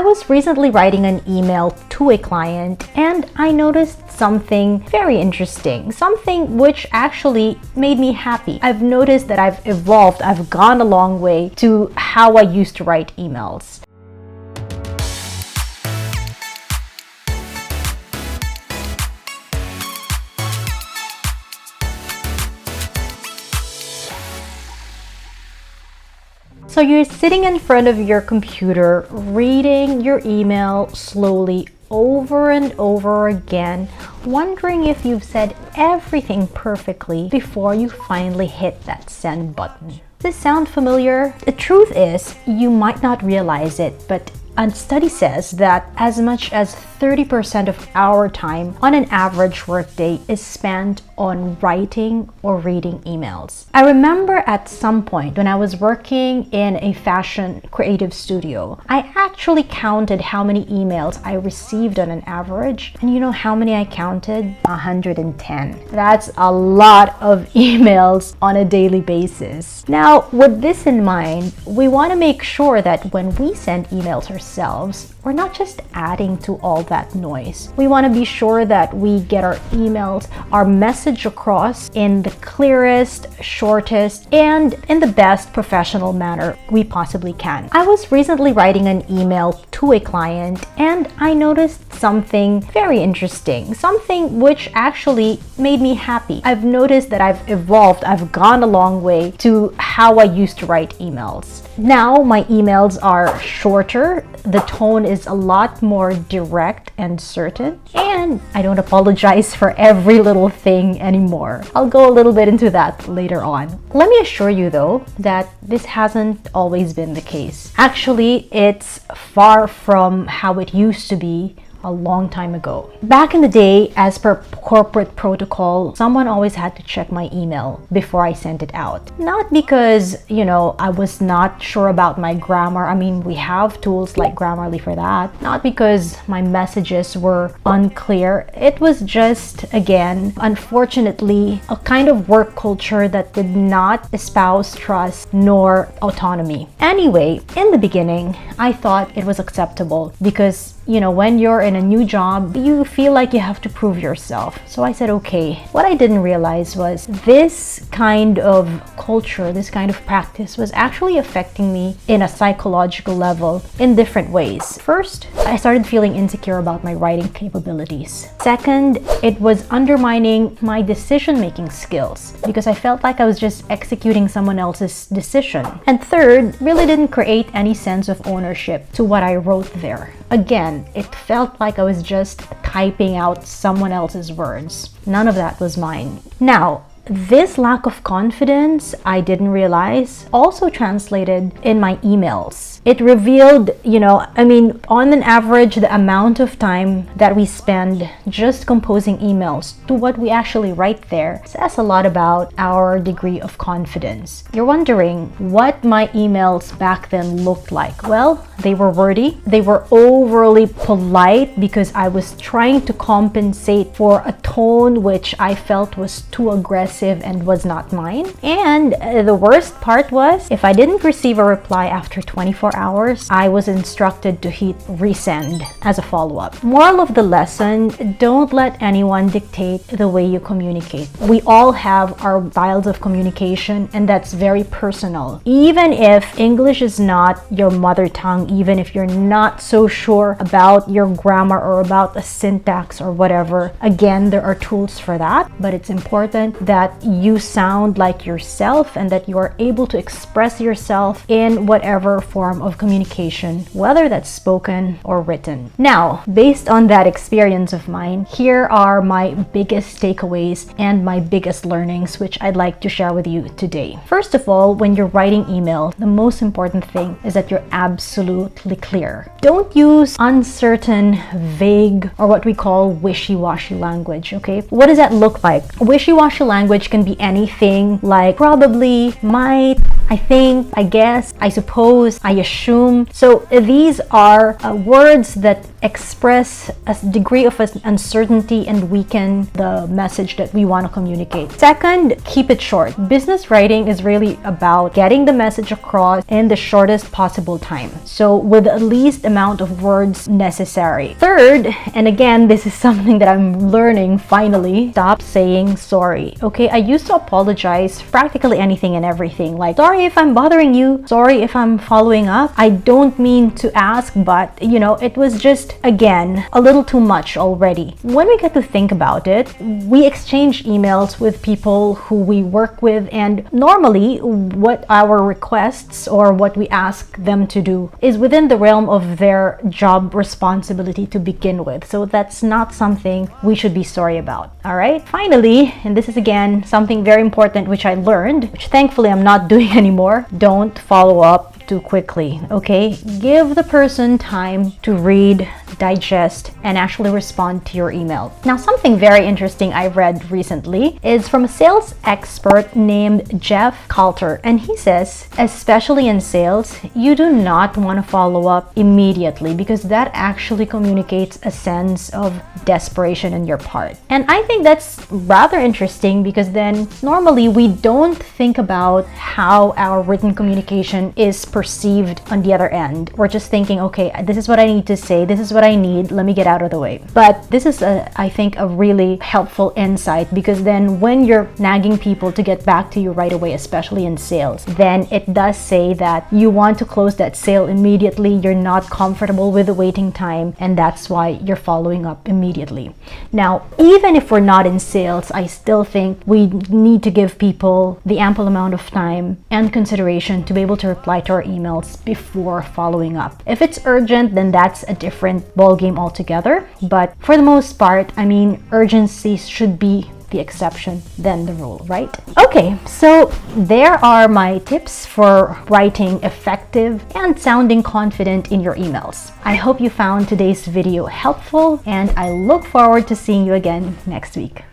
was recently writing an email to a client and I noticed something very interesting, something which actually made me happy. I've noticed that I've evolved, I've gone a long way to how I used to write emails. So you're sitting in front of your computer, reading your email slowly over and over again, wondering if you've said everything perfectly before you finally hit that send button. Does this sound familiar? The truth is, you might not realize it, but a study says that as much as 30% of our time on an average workday is spent on writing or reading emails. I remember at some point when I was working in a fashion creative studio, I actually counted how many emails I received on an average. And you know how many I counted? 110. That's a lot of emails on a daily basis. Now, with this in mind, we want to make sure that when we send emails ourselves, we're not just adding to all that noise. We want to be sure that we get our emails, our message across in the clearest, shortest, and in the best professional manner we possibly can. I was recently writing an email to a client and I noticed something very interesting, something which actually made me happy. I've noticed that I've evolved, I've gone a long way to how I used to write emails. Now my emails are shorter, the tone is a lot more direct and certain, and I don't apologize for every little thing anymore. I'll go a little bit into that later on. Let me assure you though that this hasn't always been the case. Actually, it's far from how it used to be a long time ago. Back in the day, as per corporate protocol, someone always had to check my email before I sent it out. Not because, I was not sure about my grammar. I mean, we have tools like Grammarly for that. Not because my messages were unclear. It was just, again, unfortunately, a kind of work culture that did not espouse trust nor autonomy. Anyway, in the beginning, I thought it was acceptable because when you're in a new job, you feel like you have to prove yourself. So I said, okay. What I didn't realize was this kind of culture, this kind of practice was actually affecting me in a psychological level in different ways. First, I started feeling insecure about my writing capabilities. Second, it was undermining my decision-making skills because I felt like I was just executing someone else's decision. And third, really didn't create any sense of ownership to what I wrote there. Again, it felt like I was just typing out someone else's words. None of that was mine. Now, this lack of confidence, I didn't realize, also translated in my emails. It revealed, on an average, the amount of time that we spend just composing emails to what we actually write there says a lot about our degree of confidence. You're wondering what my emails back then looked like. Well, they were wordy. They were overly polite because I was trying to compensate for a tone which I felt was too aggressive and was not mine. And the worst part was, if I didn't receive a reply after 24 hours, I was instructed to hit resend as a follow-up. Moral of the lesson, don't let anyone dictate the way you communicate. We all have our styles of communication, and that's very personal. Even if English is not your mother tongue, even if you're not so sure about your grammar or about the syntax or whatever, again, there are tools for that, but it's important that you sound like yourself and that you are able to express yourself in whatever form of communication, whether that's spoken or written. Now, based on that experience of mine, here are my biggest takeaways and my biggest learnings, which I'd like to share with you today. First of all, when you're writing email, the most important thing is that you're absolutely clear. Don't use uncertain, vague, or what we call wishy-washy language, okay? What does that look like? Wishy-washy language can be anything like probably, might, I think, I guess, I suppose, I assume. So these are words that express a degree of uncertainty and weaken the message that we want to communicate. Second, keep it short. Business writing is really about getting the message across in the shortest possible time, so with the least amount of words necessary. Third, and again, this is something that I'm learning finally, stop saying sorry. Okay, I used to apologize for practically anything and everything, like sorry if I'm bothering you, sorry if I'm following up. I don't mean to ask, but you know, it was just, again, a little too much already. When we get to think about it, we exchange emails with people who we work with, and normally what our requests or what we ask them to do is within the realm of their job responsibility to begin with. So that's not something we should be sorry about. All right. Finally, and this is again something very important which I learned, which thankfully I'm not doing anymore. Don't follow up too quickly. Okay, give the person time to read, digest, and actually respond to your email. Now, something very interesting I read recently is from a sales expert named Jeff Coulter, and he says, especially in sales, you do not want to follow up immediately because that actually communicates a sense of desperation on your part. And I think that's rather interesting because then normally we don't think about how our written communication is perceived on the other end. We're just thinking, okay, this is what I need to say, this is what I need, let me get out of the way. But this is, I think, a really helpful insight, because then when you're nagging people to get back to you right away, especially in sales, then it does say that you want to close that sale immediately, you're not comfortable with the waiting time, and that's why you're following up immediately. Now, even if we're not in sales, I still think we need to give people the ample amount of time and consideration to be able to reply to our emails before following up. If it's urgent, then that's a different ballgame altogether. But for the most part, I mean, urgency should be the exception than the rule, right? Okay, so there are my tips for writing effective and sounding confident in your emails. I hope you found today's video helpful, and I look forward to seeing you again next week.